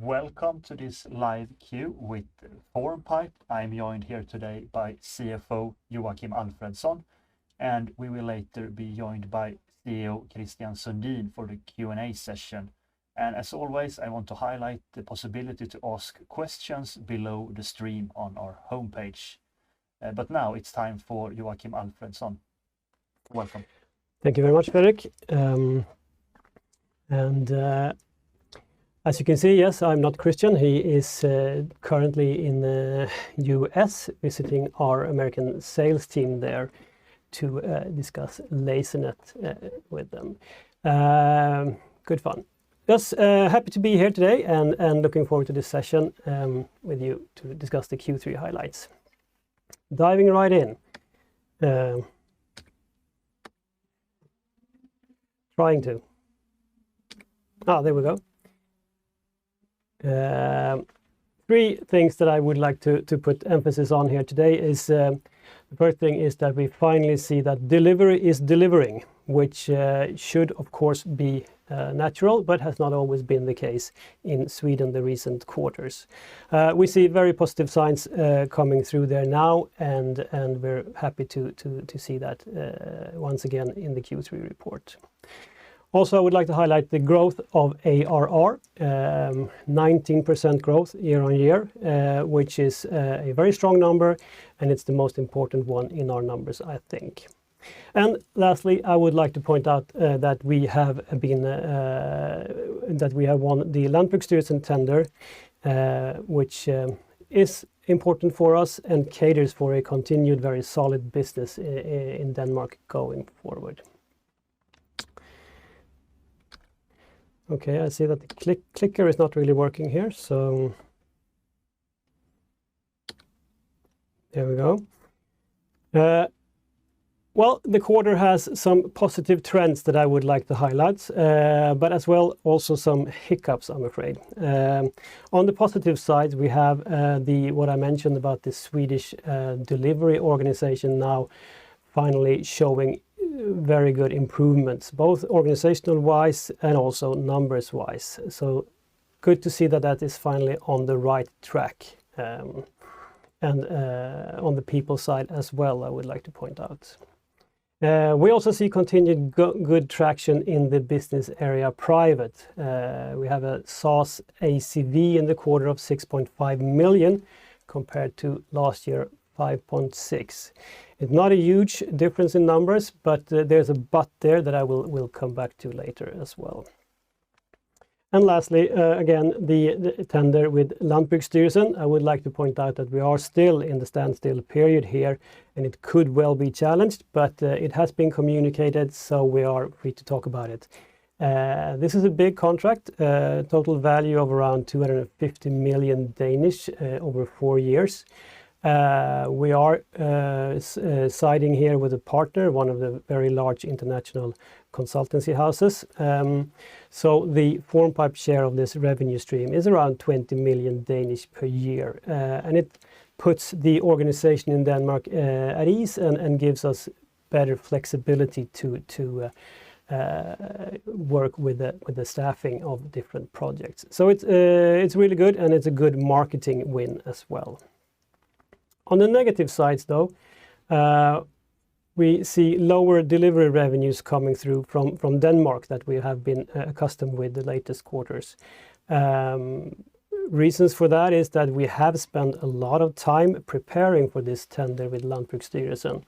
Welcome to this live queue with Formpipe. I'm joined here today by CFO Joakim Alfredsson, and we will later be joined by CEO Christian Sundin for the Q&A session. And as always, I want to highlight the possibility to ask questions below the stream on our homepage. But now it's time for Joakim Alfredsson. Welcome. Thank you very much, Fredrik. As you can see, yes, I'm not Christian. He is currently in the US visiting our American sales team there to discuss LaserNet with them. Good fun. Just happy to be here today and looking forward to this session with you to discuss the Q3 highlights. Diving right in. There we go. Three things that I would like to put emphasis on here today is the first thing is that we finally see that delivery is delivering, which should of course be natural, but has not always been the case in Sweden the recent quarters. We see very positive signs coming through there now, and we're happy to see that once again in the Q3 report. Also, I would like to highlight the growth of ARR, 19% growth year on year, which is a very strong number, and it's the most important one in our numbers, I think. And lastly, I would like to point out that we have won the Landbrugsstyrelsen tender, which is important for us and caters for a continued very solid business in Denmark going forward. Okay, I see that the clicker is not really working here, so there we go. Well, the quarter has some positive trends that I would like to highlight, but as well also some hiccups, I'm afraid. On the positive side, we have what I mentioned about the Swedish delivery organization now finally showing very good improvements, both organizational wise and also numbers wise. So good to see that that is finally on the right track, and on the people side as well, I would like to point out. We also see continued good traction in the business area private. We have a SaaS ACV in the quarter of 6.5 million compared to last year 5.6. It's not a huge difference in numbers, but there's a but there that I will come back to later as well. And lastly, again, the tender with Landbrugsstyrelsen, I would like to point out that we are still in the standstill period here, and it could well be challenged, but it has been communicated, so we are free to talk about it. This is a big contract, total value of around 250 million Danish over 4 years. We are siding here with a partner, one of the very large international consultancy houses. So the Formpipe share of this revenue stream is around 20 million Danish per year. And it puts the organization in Denmark at ease and gives us better flexibility to work with the staffing of different projects. So it's really good, and it's a good marketing win as well. On the negative sides, though, we see lower delivery revenues coming through from Denmark that we have been accustomed with the latest quarters. Reasons for that is that we have spent a lot of time preparing for this tender with Landbrugsstyrelsen,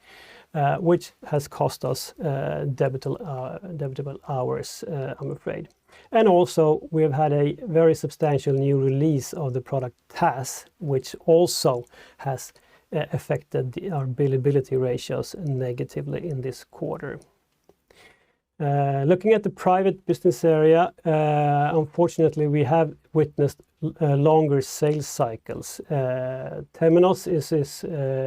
which has cost us debitable hours, I'm afraid. And also, we have had a very substantial new release of the product TAS, which also has affected our billability ratios negatively in this quarter. Looking at the private business area, unfortunately, we have witnessed longer sales cycles. Temenos is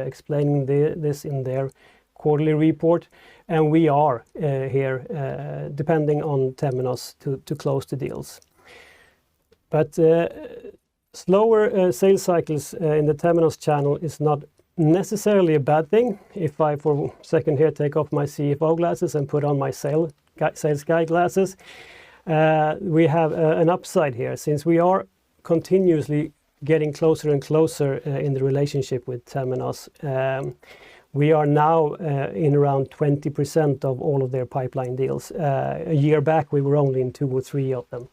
explaining this in their quarterly report, and we are here depending on Temenos to close the deals. But slower sales cycles in the Temenos channel is not necessarily a bad thing. If I for a second here take off my CFO glasses and put on my sales guy glasses, we have an upside here, since we are continuously getting closer and closer in the relationship with Temenos. We are now in around 20% of all of their pipeline deals. A year back, we were only in 2 or 3 of them.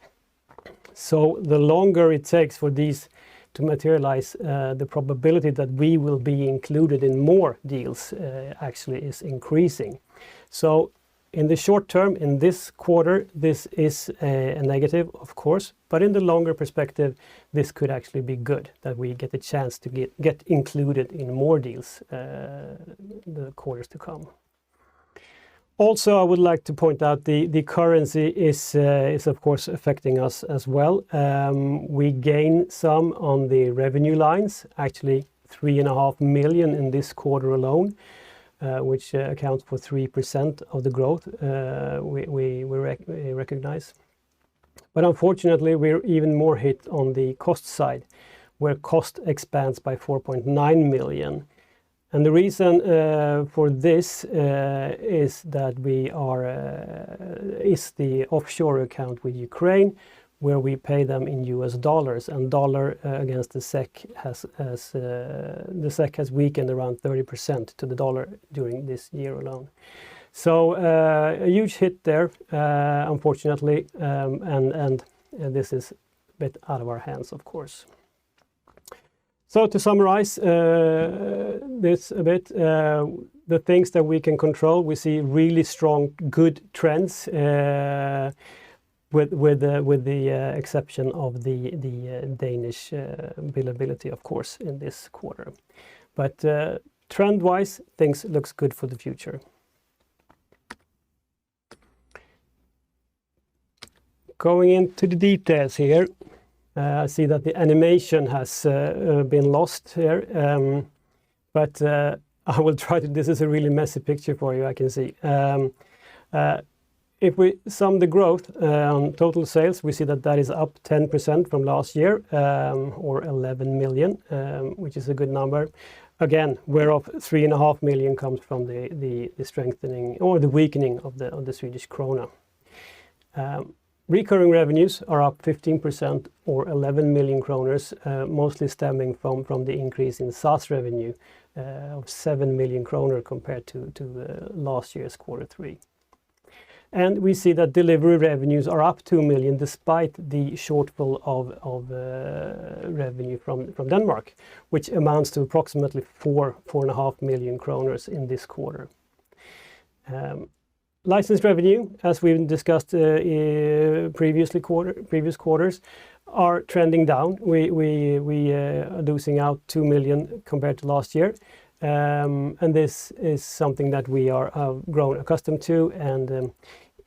So the longer it takes for these to materialize, the probability that we will be included in more deals actually is increasing. So in the short term, in this quarter, this is a negative, of course, but in the longer perspective, this could actually be good, that we get a chance to get included in more deals the quarters to come. Also, I would like to point out the currency is of course affecting us as well. We gain some on the revenue lines, actually 3.5 million in this quarter alone, which accounts for 3% of the growth we recognize. But unfortunately, we're even more hit on the cost side, where cost expands by 4.9 million. And the reason for this is that is the offshore account with Ukraine, where we pay them in US dollars, and dollar against the SEK has weakened around 30% to the dollar during this year alone. So a huge hit there, unfortunately, and this is a bit out of our hands, of course. So to summarize this a bit, the things that we can control, we see really strong, good trends, with the exception of the Danish billability, of course, in this quarter. But trend-wise, things looks good for the future. Going into the details here, I see that the animation has been lost here, but I will try to. This is a really messy picture for you, I can see. If we sum the growth on total sales, we see that is up 10% from last year, or 11 million, which is a good number. Again, whereof 3.5 million comes from the strengthening or the weakening of the Swedish krona. Recurring revenues are up 15% or 11 million kronor, mostly stemming from the increase in SaaS revenue of 7 million kronor compared to last year's Q3. And we see that delivery revenues are up 2 million despite the shortfall of revenue from Denmark, which amounts to approximately 4.5 million kronor in this quarter. License revenue, as we've discussed previous quarters, are trending down. We are losing out 2 million compared to last year, and this is something that we are grown accustomed to, and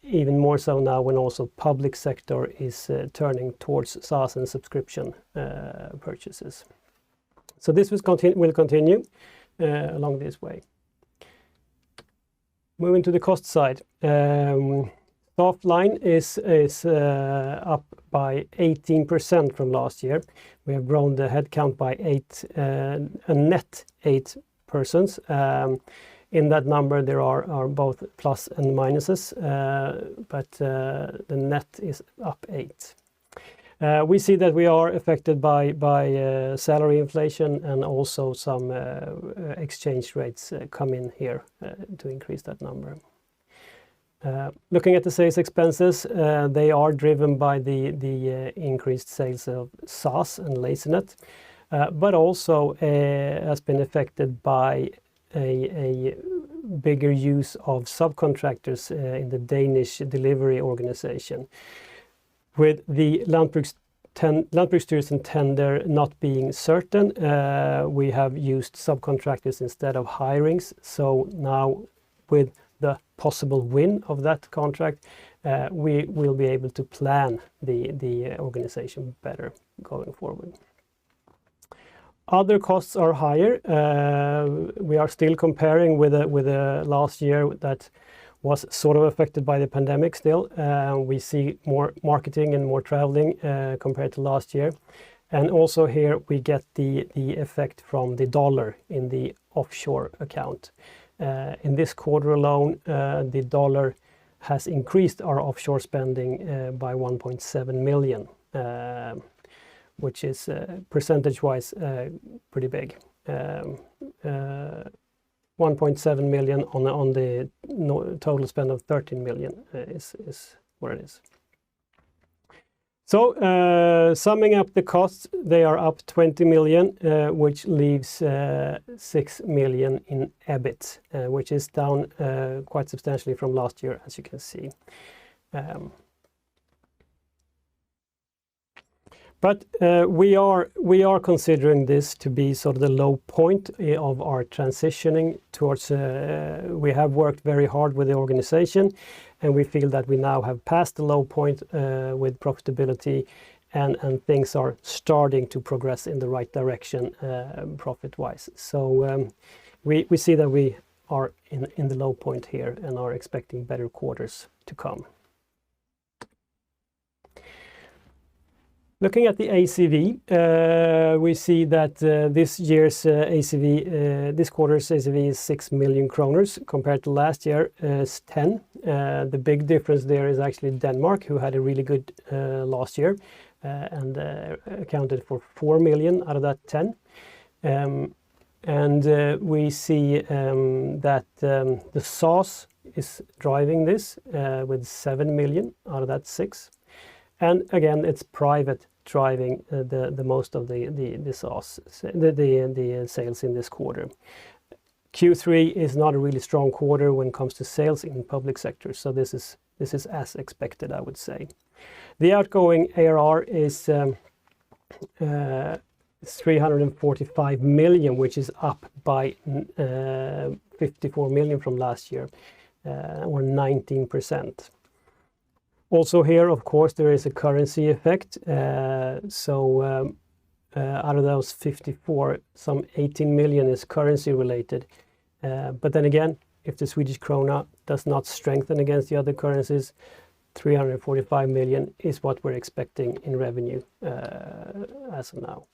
even more so now when also public sector is turning towards SaaS and subscription purchases. So this will continue along this way. Moving to the cost side, staff line is up by 18% from last year. We have grown the headcount by a net 8 persons. In that number, there are both plus and minuses, but the net is up 8. We see that we are affected by salary inflation, and also some exchange rates come in here to increase that number. Looking at the sales expenses, they are driven by the increased sales of SaaS and Lasernet, but also has been affected by a bigger use of subcontractors in the Danish delivery organization. With the Landbrugsstyrelsen tender not being certain, we have used subcontractors instead of hirings. So now, with the possible win of that contract, we will be able to plan the organization better going forward. Other costs are higher. We are still comparing with a last year that was sort of affected by the pandemic still. We see more marketing and more traveling compared to last year. And also here we get the effect from the dollar in the offshore account. In this quarter alone, the dollar has increased our offshore spending by 1.7 million, which is percentage-wise pretty big. 1.7 million on the total spend of 13 million is what it is. So summing up the costs, they are up 20 million, which leaves 6 million in EBIT, which is down quite substantially from last year, as you can see. But we are considering this to be sort of the low point of our transitioning towards. We have worked very hard with the organization, and we feel that we now have passed the low point with profitability, and things are starting to progress in the right direction profit-wise. So we see that we are in the low point here and are expecting better quarters to come. Looking at the ACV, we see that this year's ACV, this quarter's ACV is 6 million kronor compared to last year is 10. The big difference there is actually Denmark, who had a really good last year and accounted for 4 million out of that 10. And we see that the SaaS is driving this with 7 million out of that 6. And again, it's private driving the most of the SaaS, the sales in this quarter. Q3 is not a really strong quarter when it comes to sales in public sector, so this is as expected, I would say. The outgoing ARR is 345 million, which is up by 54 million from last year, or 19%. Also here, of course, there is a currency effect. So out of those 54, some 18 million is currency related. But then again, if the Swedish krona does not strengthen against the other currencies, 345 million is what we're expecting in revenue as of now.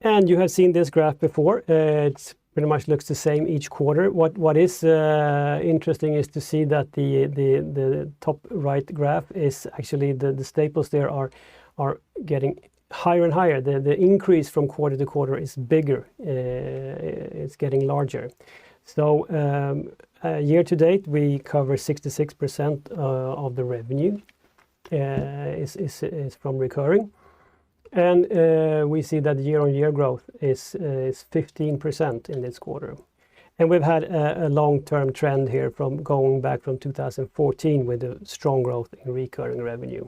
And you have seen this graph before. It's pretty much looks the same each quarter. What is interesting is to see that the top right graph is actually the staples there are getting higher and higher. The increase from quarter to quarter is bigger. It's getting larger. So year to date, we cover 66% of the revenue is from recurring. And we see that year-on-year growth is 15% in this quarter. And we've had a long-term trend here from going back from 2014 with a strong growth in recurring revenue.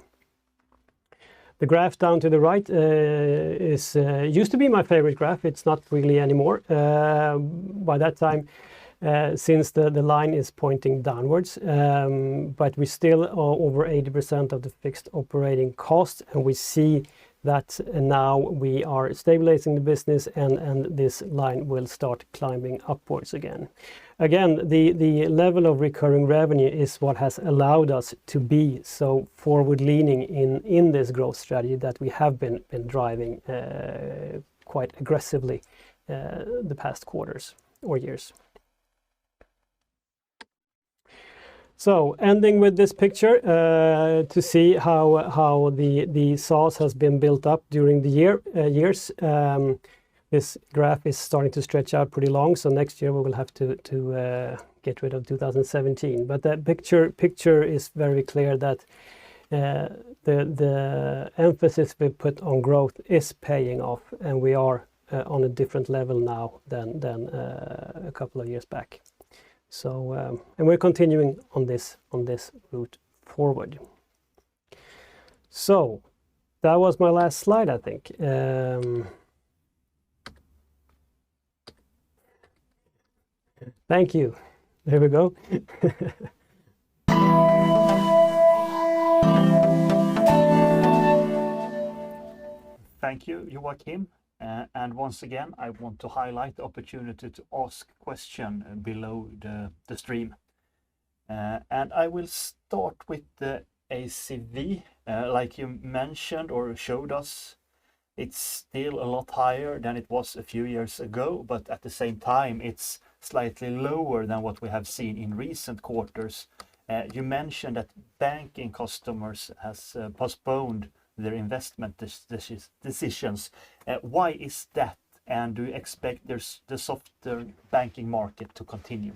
The graph down to the right is used to be my favorite graph. It's not really anymore. By that time, since the line is pointing downwards, but we still are over 80% of the fixed operating cost, and we see that now we are stabilizing the business, and this line will start climbing upwards again. Again, the level of recurring revenue is what has allowed us to be so forward-leaning in this growth strategy that we have been driving quite aggressively the past quarters or years. So ending with this picture to see how the SaaS has been built up during the years. This graph is starting to stretch out pretty long, so next year we will have to get rid of 2017. But that picture is very clear that the emphasis we put on growth is paying off, and we are on a different level now than a couple of years back. So and we're continuing on this route forward. So that was my last slide, I think. Thank you. There we go. Thank you, Joakim. And once again, I want to highlight the opportunity to ask question below the stream. And I will start with the ACV. Like you mentioned or showed us, it's still a lot higher than it was a few years ago, but at the same time, it's slightly lower than what we have seen in recent quarters. You mentioned that banking customers has postponed their investment decisions. Why is that? And do you expect the softer banking market to continue?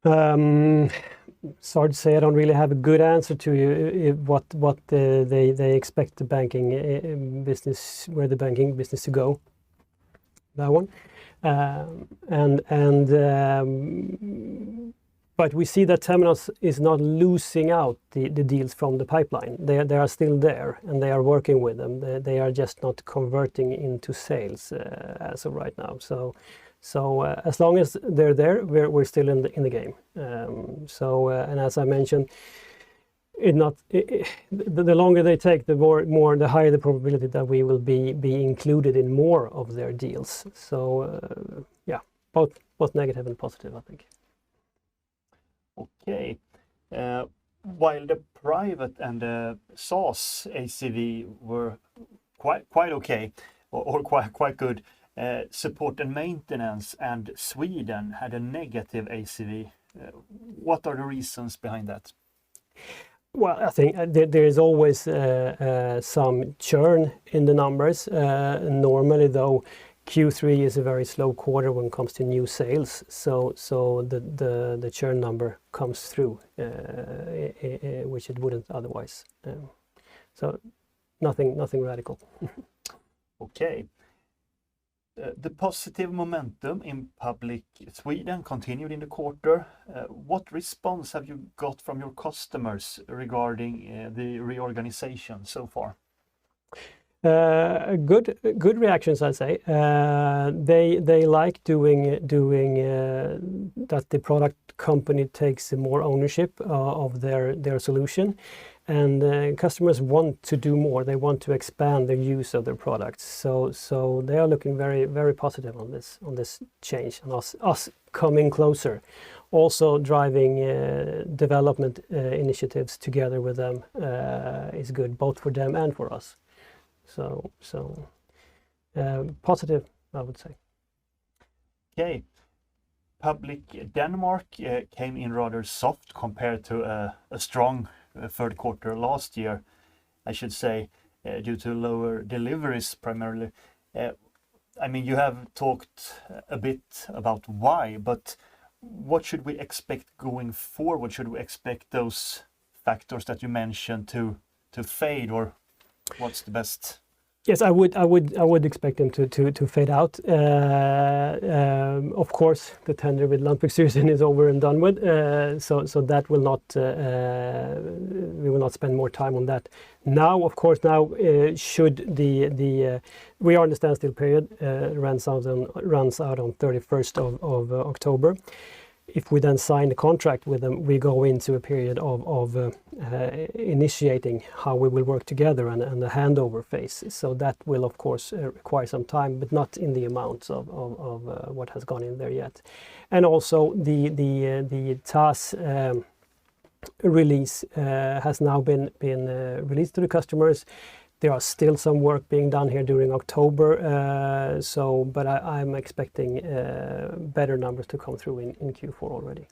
It's hard to say. I don't really have a good answer to you what they expect the banking business, where the banking business to go. That one, but we see that Temenos is not losing out the deals from the pipeline. They are still there, and they are working with them. They are just not converting into sales as of right now. So as long as they're there, we're still in the game. And as I mentioned, the longer they take, the higher the probability that we will be included in more of their deals. So yeah, both negative and positive, I think. Okay. While the private and the SaaS ACV were quite okay, or quite good, support and maintenance and Sweden had a negative ACV. What are the reasons behind that? Well, I think there is always some churn in the numbers. Normally, though, Q3 is a very slow quarter when it comes to new sales, so the churn number comes through, which it wouldn't otherwise. So nothing radical. Okay. The positive momentum in public Sweden continued in the quarter. What response have you got from your customers regarding the reorganization so far? Good reactions, I'd say. They like doing that the product company takes more ownership of their solution, and customers want to do more. They want to expand their use of their products. So they are looking very positive on this change, and us coming closer, also driving development initiatives together with them is good, both for them and for us. So positive, I would say. Okay. Public Denmark came in rather soft compared to a strong third quarter last year, I should say, due to lower deliveries primarily. I mean, you have talked a bit about why, but what should we expect going forward? Should we expect those factors that you mentioned to fade, or what's the best? Yes, I would expect them to fade out. Of course, the tender with Landbrugsstyrelsen is over and done with, so that will not. We will not spend more time on that now. Of course, should the we are in the standstill period, runs out on 31st of October. If we then sign the contract with them, we go into a period of initiating how we will work together and the handover phase. So that will, of course, require some time, but not in the amounts of what has gone in there yet. And also the TAS release has now been released to the customers. There are still some work being done here during October, but I'm expecting better numbers to come through in Q4 already.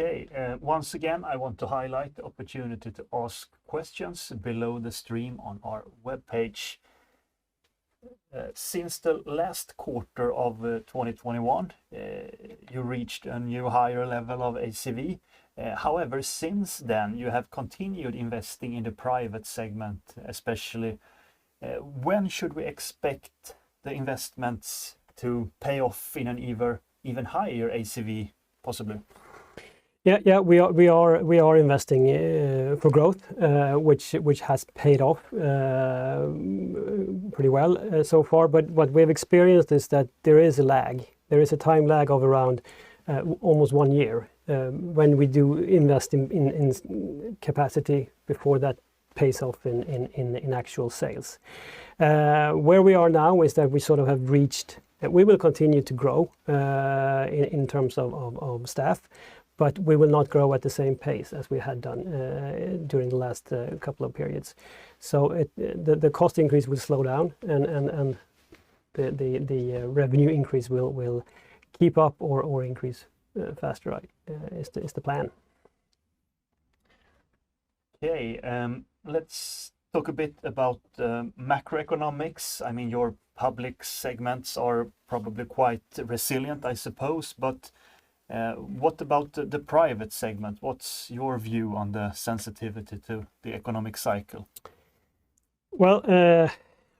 Okay, once again, I want to highlight the opportunity to ask questions below the stream on our webpage. Since the last quarter of 2021, you reached a new higher level of ACV. However, since then, you have continued investing in the private segment, especially. When should we expect the investments to pay off in an even higher ACV, possibly? Yeah, we are investing for growth, which has paid off pretty well so far. But what we've experienced is that there is a lag. There is a time lag of around almost 1 year when we do invest in capacity before that pays off in actual sales. Where we are now is that we sort of have reached. We will continue to grow in terms of staff, but we will not grow at the same pace as we had done during the last couple of periods. So the cost increase will slow down, and the revenue increase will keep up or increase faster is the plan. Okay, let's talk a bit about macroeconomics. I mean, your public segments are probably quite resilient, I suppose, but what about the private segment? What's your view on the sensitivity to the economic cycle? Well,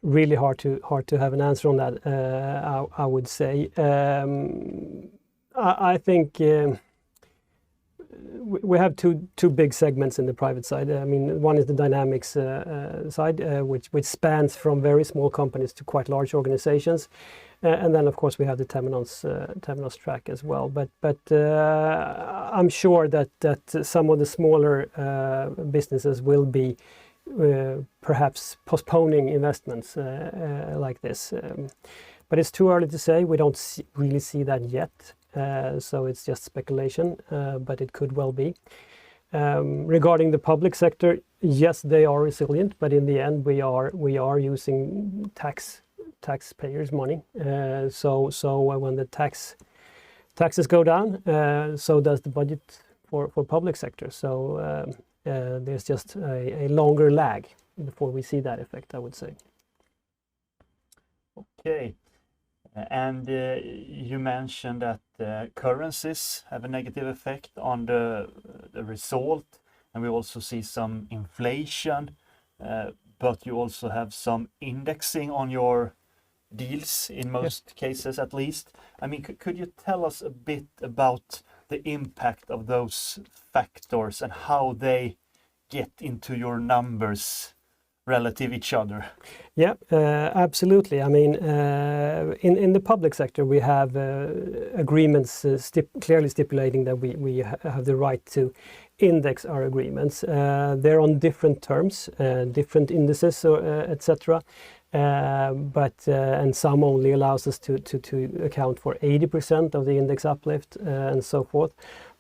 really hard to have an answer on that, I would say. I think we have two big segments in the private side. I mean, one is the Dynamics side, which spans from very small companies to quite large organizations, and then of course we have the Temenos track as well. But I'm sure that some of the smaller businesses will be perhaps postponing investments like this. But it's too early to say. We don't really see that yet. So it's just speculation, but it could well be. Regarding the public sector, yes, they are resilient, but in the end, we are using taxpayers' money. So when the taxes go down, so does the budget for public sector. So there's just a longer lag before we see that effect, I would say. Okay. And you mentioned that currencies have a negative effect on the result, and we also see some inflation, but you also have some indexing on your deals in most cases, at least. I mean, could you tell us a bit about the impact of those factors and how they get into your numbers relative each other? Yeah, absolutely. I mean, in the public sector, we have agreements clearly stipulating that we have the right to index our agreements. They're on different terms, different indices, etc. And some only allows us to account for 80% of the index uplift and so forth.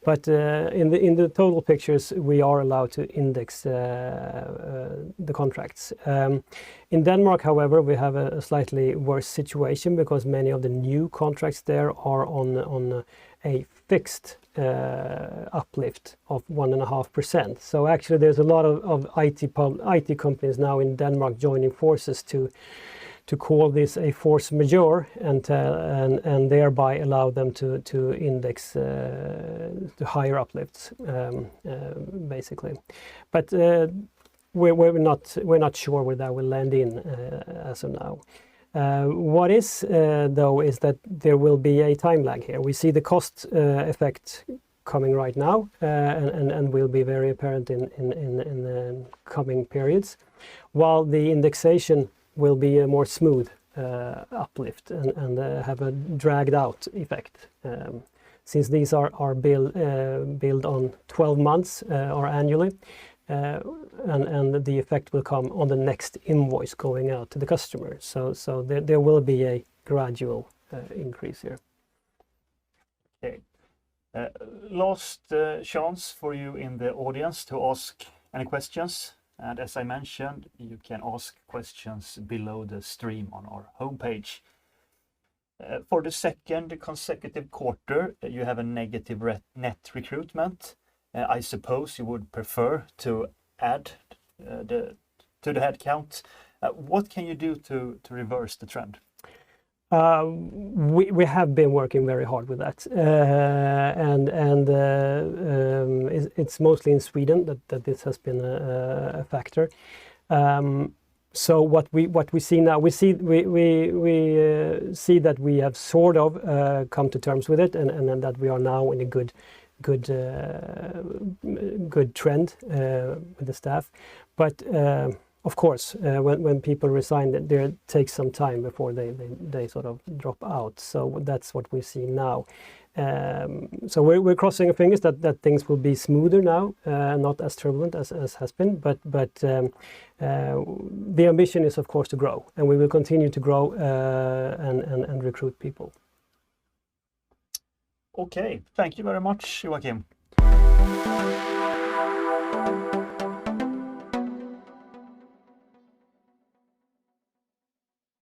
But in the total pictures, we are allowed to index the contracts. In Denmark, however, we have a slightly worse situation because many of the new contracts there are on a fixed uplift of 1.5%. So actually, there's a lot of IT companies now in Denmark joining forces to call this a force majeure and thereby allow them to index to higher uplifts, basically. But we're not sure where that will land in as of now. What is though is that there will be a time lag here. We see the cost effect coming right now and will be very apparent in the coming periods, while the indexation will be a more smooth uplift and have a dragged out effect. Since these are billed on 12 months or annually, and the effect will come on the next invoice going out to the customer. So there will be a gradual increase here. Okay. Last chance for you in the audience to ask any questions. And as I mentioned, you can ask questions below the stream on our homepage. For the second consecutive quarter, you have a negative net recruitment. I suppose you would prefer to add to the headcount. What can you do to reverse the trend? We have been working very hard with that, and it's mostly in Sweden that this has been a factor. So what we see now, we see that we have sort of come to terms with it, and that we are now in a good trend with the staff, but. Of course, when people resign, it takes some time before they sort of drop out. So that's what we see now. So we're crossing our fingers that things will be smoother now, not as turbulent as has been. But the ambition is, of course, to grow, and we will continue to grow and recruit people. Okay, thank you very much, Joachim.